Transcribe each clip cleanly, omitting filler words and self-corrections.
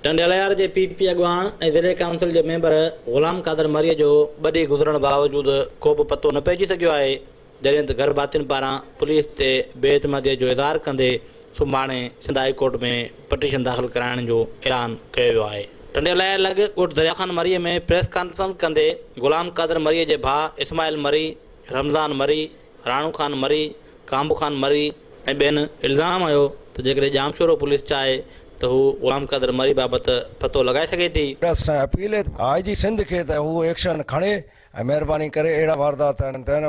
टंडे अलाह्यार जे PP अॻवान ऐं ज़िले काउंसिल जे मेंबर ग़ुलाम क़ादर मरीअ जो ॿ ॾींहं गुज़रण बावजूदु को बि पतो न पइजी सघियो आहे, जॾहिं त घर भातियुनि पारां पुलिस ते बेइतमादीअ जो इज़हार कंदे सुभाणे सिंध हाई कोर्ट में पटिशन दाख़िल कराइण जो ऐलान कयो वियो आहे। टंडे अलाह्यार लॻ ॻोठ दरिया ख़ान मरीअ में प्रेस कॉन्फ्रेंस कंदे ग़ुलाम क़ादर मरीअ जे भाउ इस्माइल मरी, रमज़ान मरी, राणू ख़ान मरी, कांबू ख़ान मरी ऐं ॿियनि इल्ज़ाम हुयो त जेकॾहिं जामशोरो पुलिस चाहे तो हू ग़ुलाम क़ादर मरी बाबति पतो लगाए सघे थी। अपील है आई सिंध के त हू एक्शन खणे ऐं महिरबानी करे अहिड़ा वारदात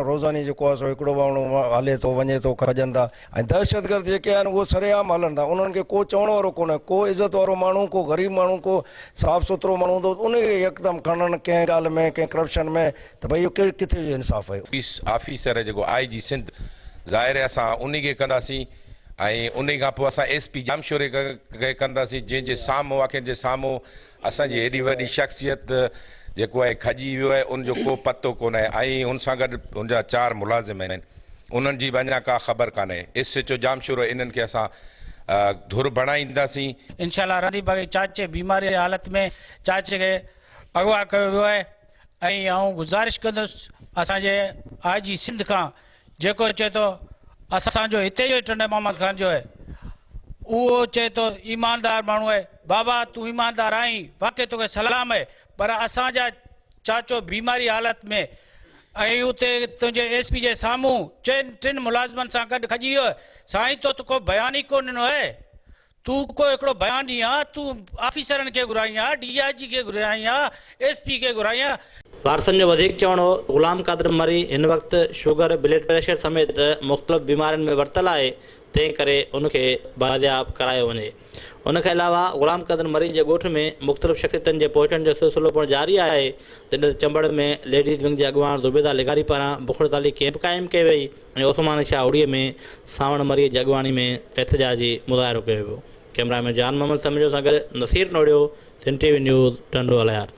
रोज़ानी जेको आहे सो हिकिड़ो माण्हू हले थो वञे थो खजनि था ऐं दहशतगर्द जेके आहिनि उहो सरेआम हलनि था, उन्हनि खे को चवण वारो कोन्हे, को इज़त वारो माण्हू, को ग़रीब माण्हू, को साफ़ सुथरो माण्हू हूंदो उनखे यकदमि खणनि कंहिं ॻाल्हि में, कंहिं करप्शन में, त भई इहो किथे जो इंसाफ़ आहे। पुलिस ऑफिसर जेको IG सिंध ज़ाहिर आहे असां उन खे कंदासीं ऐं उन खां पोइ असां SP जामशोरे खे कंदासीं, जंहिंजे साम्हूं आखिर जे साम्हूं असांजी हेॾी वॾी शख़्सियत जेको आहे खजी वियो आहे, उनजो को पतो कोन आहे ऐं हुन सां गॾु उनजा 4 मुलाज़िम आहिनि, उन्हनि जी बि अञा का ख़बर कान्हे। SHO जामशोरो इन्हनि खे असां धुर बणाईंदासीं इंशाल्लाह। रंदी बाग़ी चाचे बीमारी जी हालत में चाचे खे अगवा कयो वियो आहे ऐं आउं गुज़ारिश कंदुसि असांजे IG सिंध खां, जेको चए थो असांजो हिते जो टंडे मोहम्मद ख़ान जो आहे उहो चए थो ईमानदार माण्हू आहे, बाबा तूं ईमानदार आहीं, वाक़ई तोखे सलाम आहे, पर असांजा चाचो बीमारी हालत में ऐं उते तुंहिंजे SP जे साम्हूं 3 मुलाज़िमनि सां गॾु खजी वियो। साईं तो को बयान ई कोन ॾिनो आहे, तूं को हिकिड़ो बयान ॾींहुं आहे, तूं ऑफिसरनि खे घुराई आहे, DIG खे घुराई आहे, SP खे घुराई आहे। वारसनि जो वधीक चवणो ग़ुलाम क़ादर मरी हिन वक़्तु शुगर, ब्लड प्रेशर समेत मुख़्तलिफ़ बीमारियुनि में वरतल आहे, तंहिं करे उनखे बाज़ियाब करायो वञे। उनखे अलावा ग़ुलाम क़ादर मरी जे ॻोठ में मुख़्तलिफ़ शख़्सियतनि जे पहुचण जो सिलसिलो पिणु जारी आहे, जॾहिं चंबड़ में लेडीज़ विंग जे अॻवान ज़ुबैदा लेगारी पारां बुख हड़ताली कैंप क़ाइमु कई वई ऐं ओस्मान शाह उड़ीअ में सावण मरीअ जी अॻवानी में एहतजाजी मुज़ाहिरो कयो वियो। कैमरामैन जान मोहम्मद समझो सां गॾु नसीर नोड़ियो, सिंध TV न्यूज़, टंडो अलाह्यार।